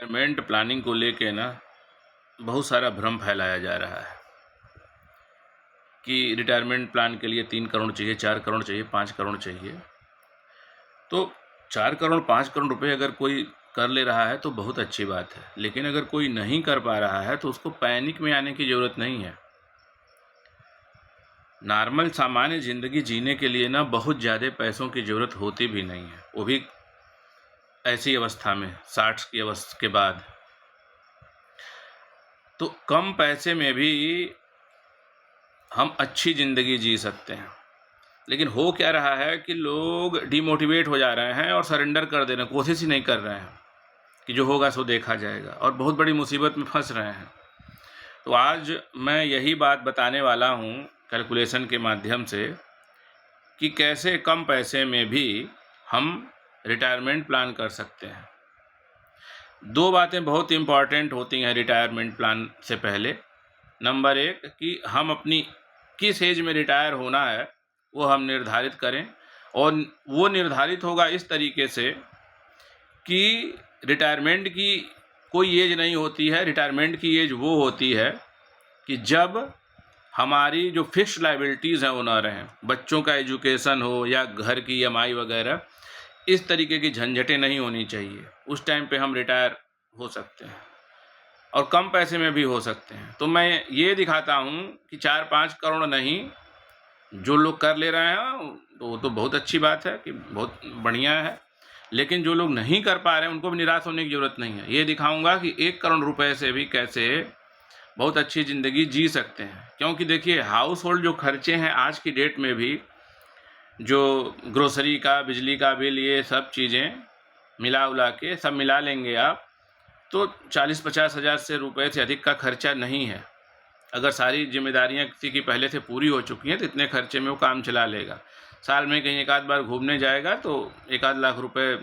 Retirement planning को लेके ना बहुत सारा भ्रम फैलाया जा रहा है कि रिटायरमेंट प्लान के लिए 3 करोड़ चाहिए, 4 करोड़ चाहिए, 5 करोड़ चाहिए। तो 4 करोड़ 5 करोड़ रुपए अगर कोई कर ले रहा है तो बहुत अच्छी बात है, लेकिन अगर कोई नहीं कर पा रहा है तो उसको पैनिक में आने की ज़रूरत नहीं है। नॉर्मल सामान्य ज़िंदगी जीने के लिए ना बहुत ज़्यादा पैसों की ज़रूरत होती भी नहीं है, वो भी ऐसी अवस्था में 60 की अवस्था के बाद। तो कम पैसे में भी हम अच्छी ज़िंदगी जी सकते हैं। लेकिन हो क्या रहा है कि लोग डिमोटिवेट हो जा रहे हैं और सरेंडर कर दे रहे हैं, कोशिश ही नहीं कर रहे हैं कि जो होगा सो देखा जाएगा, और बहुत बड़ी मुसीबत में फंस रहे हैं। तो आज मैं यही बात बताने वाला हूँ कैलकुलेशन के माध्यम से कि कैसे कम पैसे में भी हम रिटायरमेंट प्लान कर सकते हैं। 2 बातें बहुत इम्पॉर्टेंट होती हैं रिटायरमेंट प्लान से पहले। नंबर 1 कि हम अपनी किस एज में रिटायर होना है वो हम निर्धारित करें, और वो निर्धारित होगा इस तरीके से कि रिटायरमेंट की कोई एज नहीं होती है। रिटायरमेंट की एज वो होती है कि जब हमारी जो फिक्स लायबिलिटीज़ हैं वो ना रहें, बच्चों का एजुकेशन हो या घर की ईएमआई वगैरह, इस तरीके की झंझटें नहीं होनी चाहिए। उस टाइम पे हम रिटायर हो सकते हैं और कम पैसे में भी हो सकते हैं। तो मैं ये दिखाता हूँ कि 4-5 करोड़ नहीं, जो लोग कर ले रहे हैं तो वो तो बहुत अच्छी बात है कि बहुत बढ़िया है, लेकिन जो लोग नहीं कर पा रहे हैं उनको भी निराश होने की ज़रूरत नहीं है। ये दिखाऊंगा कि 1 करोड़ रुपए से भी कैसे बहुत अच्छी ज़िंदगी जी सकते हैं। क्योंकि देखिए, हाउस होल्ड जो खर्चे हैं आज की डेट में भी, जो ग्रोसरी का, बिजली का बिल, ये सब चीज़ें मिला उला के सब मिला लेंगे आप तो 40-50 हज़ार से रुपए से अधिक का खर्चा नहीं है। अगर सारी जिम्मेदारियां किसी की पहले से पूरी हो चुकी हैं तो इतने खर्चे में वो काम चला लेगा। साल में कहीं एक आध बार घूमने जाएगा तो 1-आध लाख रुपए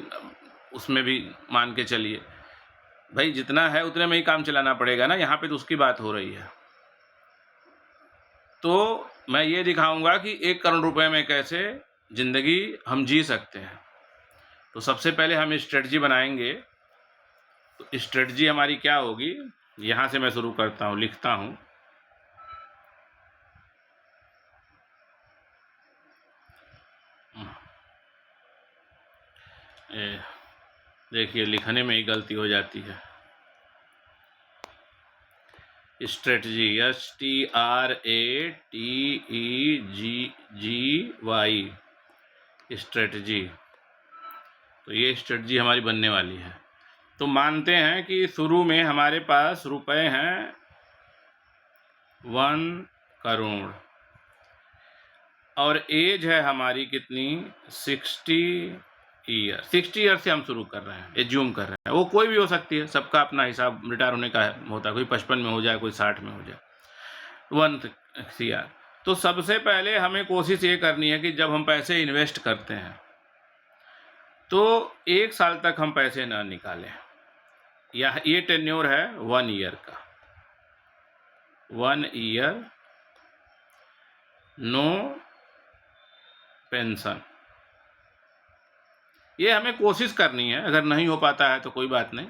उसमें भी मान के चलिए। भाई जितना है उतने में ही काम चलाना पड़ेगा ना, यहाँ पे तो उसकी बात हो रही है। तो मैं ये दिखाऊंगा कि 1 करोड़ रुपए में कैसे ज़िंदगी हम जी सकते हैं। तो सबसे पहले हम स्ट्रेटजी बनाएंगे। तो स्ट्रेटजी हमारी क्या होगी, यहाँ से मैं शुरू करता हूँ, लिखता हूँ। देखिए, लिखने में ही गलती हो जाती है। Strategy, STRATEGY, strategy. तो ये स्ट्रेटजी हमारी बनने वाली है। तो मानते हैं कि शुरू में हमारे पास रुपए हैं 1 करोड़ और एज है हमारी कितनी, 60 ईयर। 60 ईयर से हम शुरू कर रहे हैं, एज्यूम कर रहे हैं। वो कोई भी हो सकती है, सबका अपना हिसाब रिटायर होने का होता है। कोई 55 में हो जाए, कोई 60 में हो जाए। 1 CR। तो सबसे पहले हमें कोशिश ये करनी है कि जब हम पैसे इन्वेस्ट करते हैं तो 1 साल तक हम पैसे ना निकालें। ये टेन्योर है 1 ईयर का। 1 ईयर, नो पेंशन। ये हमें कोशिश करनी है। अगर नहीं हो पाता है तो कोई बात नहीं,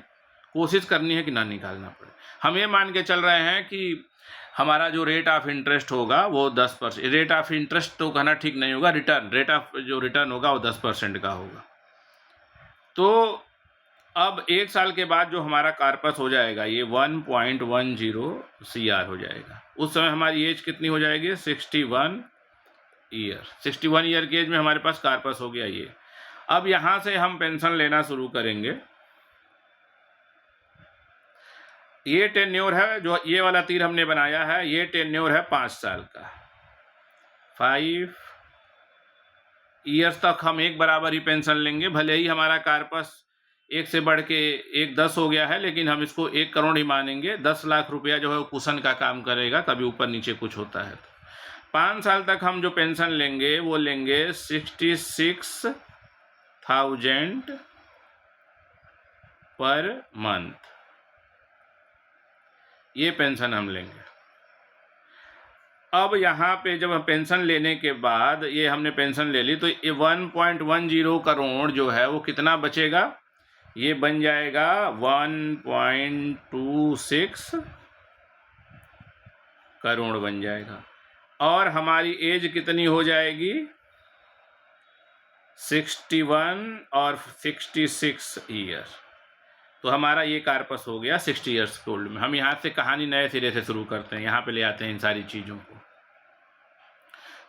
कोशिश करनी है कि ना निकालना पड़े। हम ये मान के चल रहे हैं कि हमारा जो रेट ऑफ इंटरेस्ट होगा वो 10%। रेट ऑफ इंटरेस्ट तो कहना ठीक नहीं होगा, रिटर्न, रेट ऑफ जो रिटर्न होगा वो 10% का होगा। तो अब 1 साल के बाद जो हमारा कार्पस हो जाएगा ये 1.10 CR हो जाएगा। उस समय हमारी एज कितनी हो जाएगी, 61 ईयर। 61 ईयर की एज में हमारे पास कार्पस हो गया ये। अब यहाँ से हम पेंशन लेना शुरू करेंगे। ये टेन्योर है, जो ये वाला तीर हमने बनाया है, ये टेन्योर है 5 साल का। 5 ईयर्स तक हम एक बराबर ही पेंशन लेंगे। भले ही हमारा कार्पस 1 से बढ़ के 1 10 हो गया है, लेकिन हम इसको 1 करोड़ ही मानेंगे। 10 लाख रुपया जो है वो कुशन का काम करेगा, कभी ऊपर नीचे कुछ होता है तो। 5 साल तक हम जो पेंशन लेंगे वो लेंगे 66,000 पर मंथ। ये पेंशन हम लेंगे। अब यहाँ पे जब हम पेंशन लेने के बाद, ये हमने पेंशन ले ली, तो ये 1.10 करोड़ जो है वो कितना बचेगा, ये बन जाएगा 1.26 करोड़ बन जाएगा। और हमारी एज कितनी हो जाएगी? 61 और 66 ईयर। तो हमारा ये कार्पस हो गया 60 ईयर्स ओल्ड में। हम यहाँ से कहानी नए सिरे से शुरू करते हैं, यहाँ पे ले आते हैं इन सारी चीज़ों को।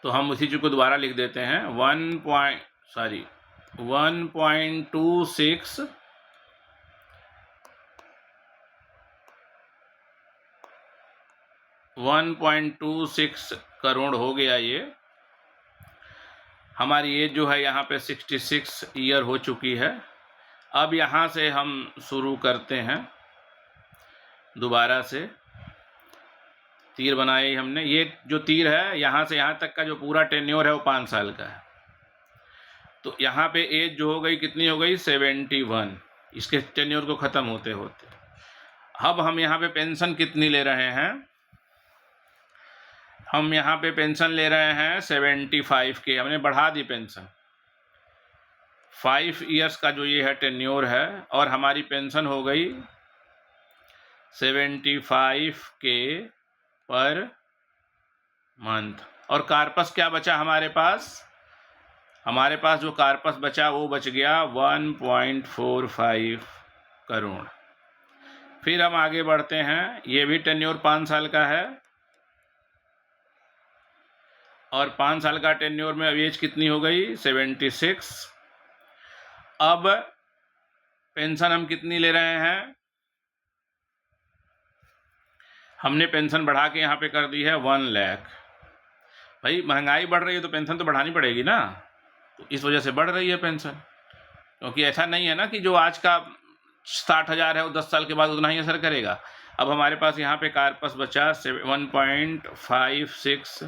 तो हम उसी चीज़ को दोबारा लिख देते हैं 1.26 करोड़ हो गया ये। हमारी एज जो है यहाँ पे 66 ईयर हो चुकी है। अब यहाँ से हम शुरू करते हैं दोबारा से। तीर बनाए हमने, ये जो तीर है यहाँ से यहाँ तक का जो पूरा टेन्योर है वो 5 साल का है। तो यहाँ पे एज जो हो गई कितनी हो गई? 71, इसके टेन्योर को ख़त्म होते होते। अब हम यहाँ पे पेंशन कितनी ले रहे हैं? हम यहाँ पे पेंशन ले रहे हैं 75 के। हमने बढ़ा दी पेंशन, 5 ईयर्स का जो ये है टेन्योर है, और हमारी पेंशन हो गई 75 के पर मंथ। और कार्पस क्या बचा हमारे पास? हमारे पास जो कार्पस बचा वो बच गया 1.45 करोड़। फिर हम आगे बढ़ते हैं। ये भी टेन्योर 5 साल का है, और 5 साल का टेन्योर में अब एज कितनी हो गई? 76। अब पेंशन हम कितनी ले रहे हैं? हमने पेंशन बढ़ा के यहाँ पे कर दी है 1 लाख। भाई महंगाई बढ़ रही है तो पेंशन तो बढ़ानी पड़ेगी ना, तो इस वजह से बढ़ रही है पेंशन। क्योंकि ऐसा नहीं है ना कि जो आज का 60,000 है वो 10 साल के बाद उतना ही असर करेगा। अब हमारे पास यहाँ पे कार्पस बचा 1.56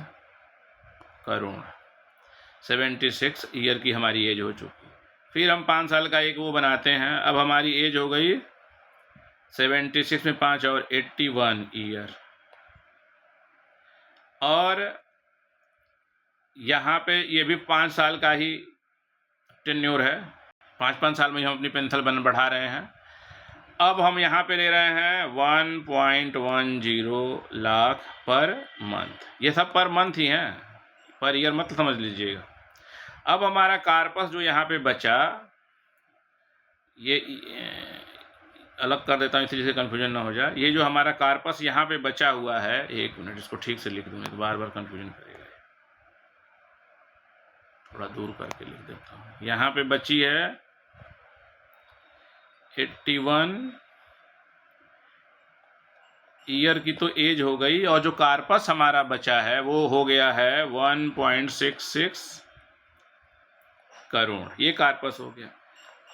करोड़। 76 ईयर की हमारी एज हो चुकी। फिर हम 5 साल का एक वो बनाते हैं। अब हमारी एज हो गई 76 में 5 और 81 ईयर। और यहाँ पे ये भी 5 साल का ही टेन्योर है, 5-5 साल में हम अपनी पेंशन बढ़ा रहे हैं। अब हम यहाँ पे ले रहे हैं 1.10 लाख पर मंथ। ये सब पर मंथ ही हैं, पर ईयर मत समझ लीजिएगा। अब हमारा कार्पस जो यहाँ पे बचा, ये अलग कर देता हूँ इसी से कन्फ्यूजन ना हो जाए। ये जो हमारा कार्पस यहाँ पे बचा हुआ है, 1 मिनट इसको ठीक से लिख दूँ, तो बार बार कन्फ्यूजन करेगा। थोड़ा दूर करके लिख देता हूँ। यहाँ पे बची है 81 ईयर की तो एज हो गई, और जो कार्पस हमारा बचा है वो हो गया है 1.66 करोड़। ये कार्पस हो गया।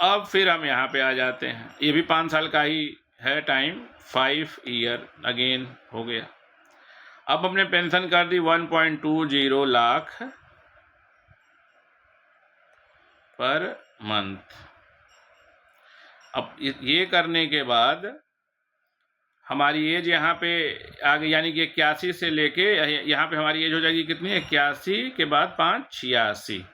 अब फिर हम यहाँ पे आ जाते हैं। ये भी 5 साल का ही है टाइम, 5 ईयर अगेन हो गया। अब हमने पेंशन कर दी 1.20 लाख पर मंथ। अब ये करने के बाद हमारी एज यहाँ पे आ गई, यानी कि 81 से लेके यहाँ पे हमारी एज हो जाएगी कितनी? 81 के बाद 5 86,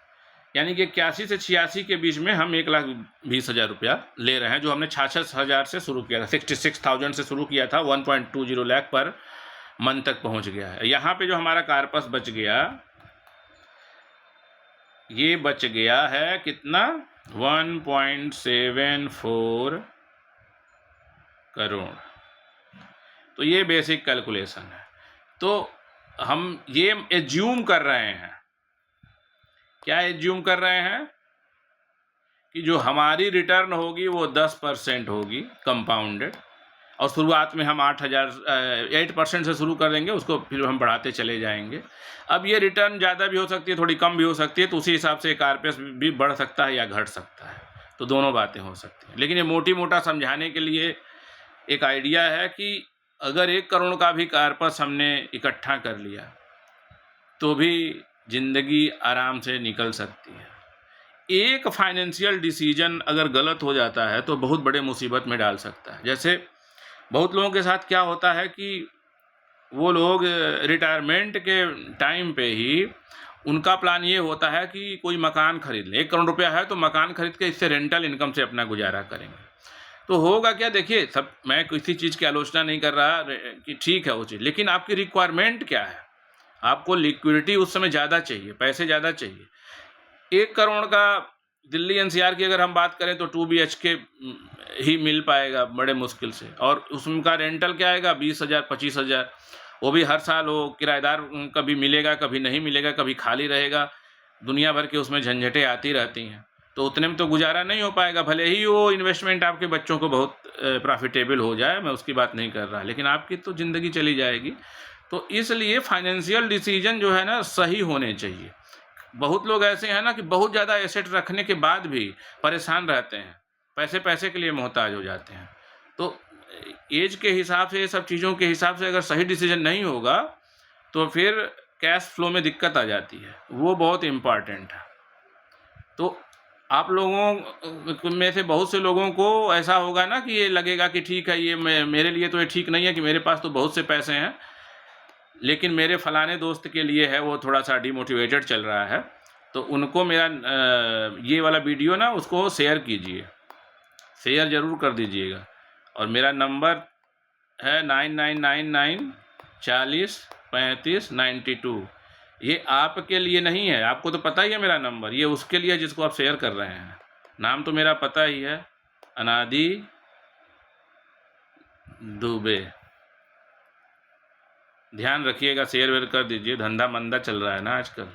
यानी कि 81 से 86 के बीच में हम 1,20,000 रुपया ले रहे हैं, जो हमने 66,000 से शुरू किया था। 66,000 से शुरू किया था, 1.20 लाख पर मंथ तक पहुँच गया है। यहाँ पे जो हमारा कार्पस बच गया, ये बच गया है कितना? 1.74 करोड़। तो ये बेसिक कैलकुलेशन है। तो हम ये एज्यूम कर रहे हैं, क्या एज्यूम कर रहे हैं? कि जो हमारी रिटर्न होगी वो 10% होगी कंपाउंडेड, और शुरुआत में हम 8% से शुरू कर देंगे, उसको फिर हम बढ़ाते चले जाएंगे। अब ये रिटर्न ज़्यादा भी हो सकती है, थोड़ी कम भी हो सकती है, तो उसी हिसाब से कार्पस भी बढ़ सकता है या घट सकता है। तो दोनों बातें हो सकती हैं। लेकिन ये मोटा समझाने के लिए एक आइडिया है कि अगर 1 करोड़ का भी कार्पस हमने इकट्ठा कर लिया तो भी ज़िंदगी आराम से निकल सकती है। एक फाइनेंशियल डिसीजन अगर गलत हो जाता है तो बहुत बड़े मुसीबत में डाल सकता है। जैसे बहुत लोगों के साथ क्या होता है कि वो लोग रिटायरमेंट के टाइम पे ही उनका प्लान ये होता है कि कोई मकान खरीद लें। 1 करोड़ रुपया है तो मकान खरीद के इससे रेंटल इनकम से अपना गुजारा करेंगे। तो होगा क्या, देखिए सब, मैं किसी चीज़ की आलोचना नहीं कर रहा कि ठीक है वो चीज़, लेकिन आपकी रिक्वायरमेंट क्या है? आपको लिक्विडिटी उस समय ज़्यादा चाहिए, पैसे ज़्यादा चाहिए। 1 करोड़ का दिल्ली एनसीआर की अगर हम बात करें तो 2 बीएचके ही मिल पाएगा बड़े मुश्किल से, और उसका रेंटल क्या आएगा 20,000 25,000, वो भी हर साल वो किराएदार कभी मिलेगा, कभी नहीं मिलेगा, कभी खाली रहेगा, दुनिया भर के उसमें झंझटें आती रहती हैं। तो उतने में तो गुजारा नहीं हो पाएगा, भले ही वो इन्वेस्टमेंट आपके बच्चों को बहुत प्रॉफिटेबल हो जाए, मैं उसकी बात नहीं कर रहा, लेकिन आपकी तो ज़िंदगी चली जाएगी। तो इसलिए फाइनेंशियल डिसीजन जो है ना सही होने चाहिए। बहुत लोग ऐसे हैं ना कि बहुत ज़्यादा एसेट रखने के बाद भी परेशान रहते हैं, पैसे के लिए मोहताज हो जाते हैं। तो एज के हिसाब से, ये सब चीज़ों के हिसाब से अगर सही डिसीजन नहीं होगा तो फिर कैश फ्लो में दिक्कत आ जाती है, वो बहुत इम्पॉर्टेंट है। तो आप लोगों में से बहुत से लोगों को ऐसा होगा ना कि ये लगेगा कि ठीक है, ये मेरे लिए तो ये ठीक नहीं है कि मेरे पास तो बहुत से पैसे हैं, लेकिन मेरे फलाने दोस्त के लिए है, वो थोड़ा-सा डिमोटिवेटेड चल रहा है, तो उनको मेरा ये वाला वीडियो ना उसको शेयर कीजिए, शेयर ज़रूर कर दीजिएगा। और मेरा नंबर है 9999 40 35 92। ये आपके लिए नहीं है, आपको तो पता ही है मेरा नंबर, ये उसके लिए है जिसको आप शेयर कर रहे हैं। नाम तो मेरा पता ही है, अनादि दुबे। ध्यान रखिएगा, शेयर वेयर कर दीजिए, धंधा मंदा चल रहा है ना आजकल।